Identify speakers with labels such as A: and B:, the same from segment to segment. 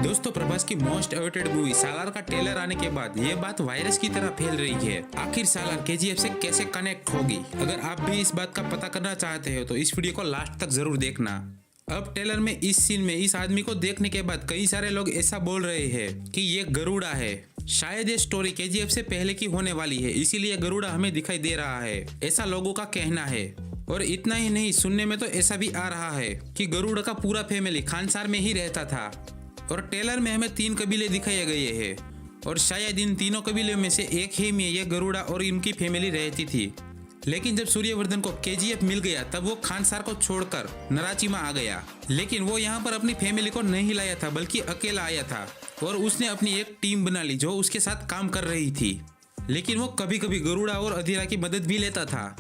A: दोस्तों प्रभास की most awaited movie सालार का ट्रेलर आने के बाद ये बात वायरस की तरह फैल रही है। आखिर सालार केजीएफ से कैसे कनेक्ट होगी? अगर आप भी इस बात का पता करना चाहते हो तो इस वीडियो को लास्ट तक जरूर देखना। अब ट्रेलर में इस सीन में इस आदमी को देखने के बाद कई सारे लोग ऐसा बोल रहे हैं कि ये गरुड़ा है। शायद ये स्टोरी केजीएफ से पहले की होने वाली है, इसीलिए गरुड़ा हमें दिखाई दे रहा है, ऐसा लोगों का कहना है। और इतना ही नहीं, सुनने में तो ऐसा भी आ रहा है कि गरुड़ा का पूरा फैमिली खानसार में ही रहता था। और ट्रेलर में हमें 3 कबीले दिखाए गए हैं और शायद इन तीनों कबीलों में से एक ही में ये गरुड़ा और इनकी फैमिली रहती थी। लेकिन जब सूर्यवर्धन को केजीएफ मिल गया तब वो खानसार को छोड़कर नराचीमा आ गया। लेकिन वो यहाँ पर अपनी फैमिली को नहीं लाया था बल्कि अकेला आया था और उसने अपनी एक टीम बना ली जो उसके साथ काम कर रही थी। लेकिन वो कभी कभी गरुड़ा और अधीरा की मदद भी लेता था।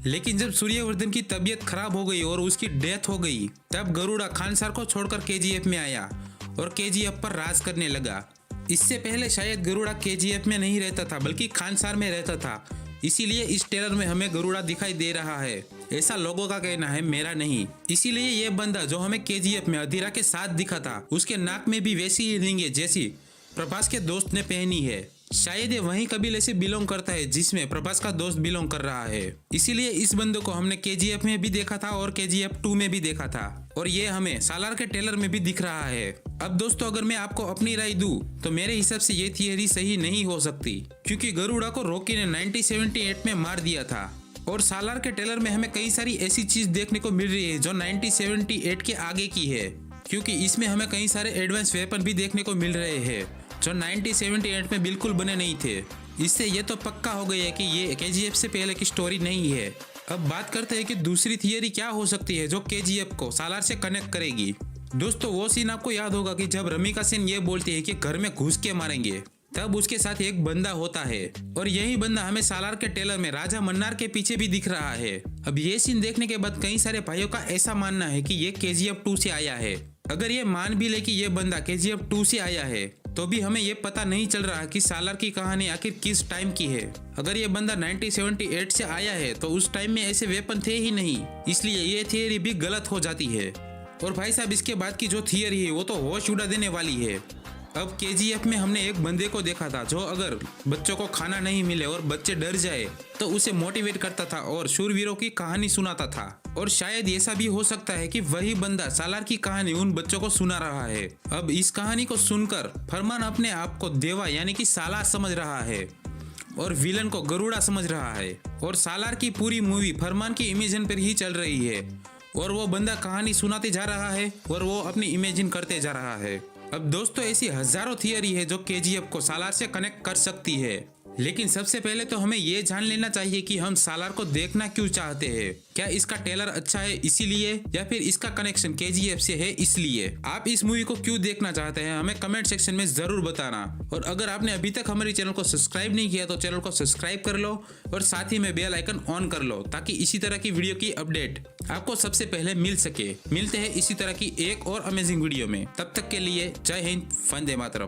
A: लेकिन जब सूर्यवर्धन की तबीयत खराब हो गई और उसकी डेथ हो गई तब गरुड़ा खानसार को छोड़कर केजीएफ में आया और केजीएफ पर राज करने लगा। इससे पहले शायद गरुड़ा केजीएफ में नहीं रहता था बल्कि खानसार में रहता था, इसीलिए इस ट्रेलर में हमें गरुड़ा दिखाई दे रहा है, ऐसा लोगों का कहना है, मेरा नहीं। इसीलिए ये बंदा जो हमें केजीएफ में अधीरा के साथ दिखा था उसके नाक में भी वैसी इयररिंग है जैसी प्रभास के दोस्त ने पहनी है। शायद ये वही कबीले से बिलोंग करता है जिसमें प्रभास का दोस्त बिलोंग कर रहा है, इसीलिए इस बंदे को हमने केजीएफ में भी देखा था और केजीएफ 2 में भी देखा था और ये हमें सालार के ट्रेलर में भी दिख रहा है। अब दोस्तों अगर मैं आपको अपनी राय दूं तो मेरे हिसाब से ये थियरी सही नहीं हो सकती, क्योंकि गरुड़ा को रॉकी ने 1978 में मार दिया था और सालार के ट्रेलर में हमें कई सारी ऐसी चीज देखने को मिल रही है जो 1978 के आगे की है, क्योंकि इसमें हमें कई सारे एडवांस वेपन भी देखने को मिल रहे हैं जो 1978 में बिल्कुल बने नहीं थे। इससे ये तो पक्का हो गया है कि ये केजीएफ से पहले की स्टोरी नहीं है। अब बात करते हैं कि दूसरी थियरी क्या हो सकती है जो केजीएफ को सालार से कनेक्ट करेगी। दोस्तों वो सीन आपको याद होगा कि जब रमिका सेन ये बोलती है कि घर में घुस के मारेंगे, तब उसके साथ एक बंदा होता है और यही बंदा हमें सालार के ट्रेलर में राजा मन्नार के पीछे भी दिख रहा है। अब ये सीन देखने के बाद कई सारे भाइयों का ऐसा मानना है कि ये केजीएफ 2 से आया है। अगर ये मान भी ले कि ये बंदा केजीएफ 2 से आया है तो भी हमें ये पता नहीं चल रहा कि सालार की कहानी आखिर किस टाइम की है। अगर ये बंदा 1978 से आया है तो उस टाइम में ऐसे वेपन थे ही नहीं, इसलिए ये थियरी भी गलत हो जाती है। और भाई साहब इसके बाद की जो थियरी है वो तो होश उड़ा देने वाली है। अब केजीएफ में हमने एक बंदे को देखा था जो अगर बच्चों को खाना नहीं मिले और बच्चे डर जाए तो उसे मोटिवेट करता था और शूरवीरों की कहानी सुनाता था। और शायद ऐसा भी हो सकता है कि वही बंदा सालार की कहानी उन बच्चों को सुना रहा है। अब इस कहानी को सुनकर फरमान अपने आप को देवा यानी कि सालार समझ रहा है और विलन को गरुड़ा समझ रहा है और सालार की पूरी मूवी फरमान की इमेजिन पर ही चल रही है और वो बंदा कहानी सुनाते जा रहा है और वो अपनी इमेजिन करते जा रहा है। अब दोस्तों ऐसी हजारों थियरी है जो केजीएफ को सालार से कनेक्ट कर सकती है, लेकिन सबसे पहले तो हमें ये जान लेना चाहिए कि हम सालार को देखना क्यों चाहते हैं। क्या इसका ट्रेलर अच्छा है इसीलिए, या फिर इसका कनेक्शन केजीएफ से है इसलिए? आप इस मूवी को क्यों देखना चाहते हैं हमें कमेंट सेक्शन में जरूर बताना। और अगर आपने अभी तक हमारे चैनल को सब्सक्राइब नहीं किया तो चैनल को सब्सक्राइब कर लो और साथ ही में बेल आइकन ऑन कर लो ताकि इसी तरह की वीडियो की अपडेट आपको सबसे पहले मिल सके। मिलते हैं इसी तरह की एक और अमेजिंग वीडियो में, तब तक के लिए जय हिंद, वंदे मातरम।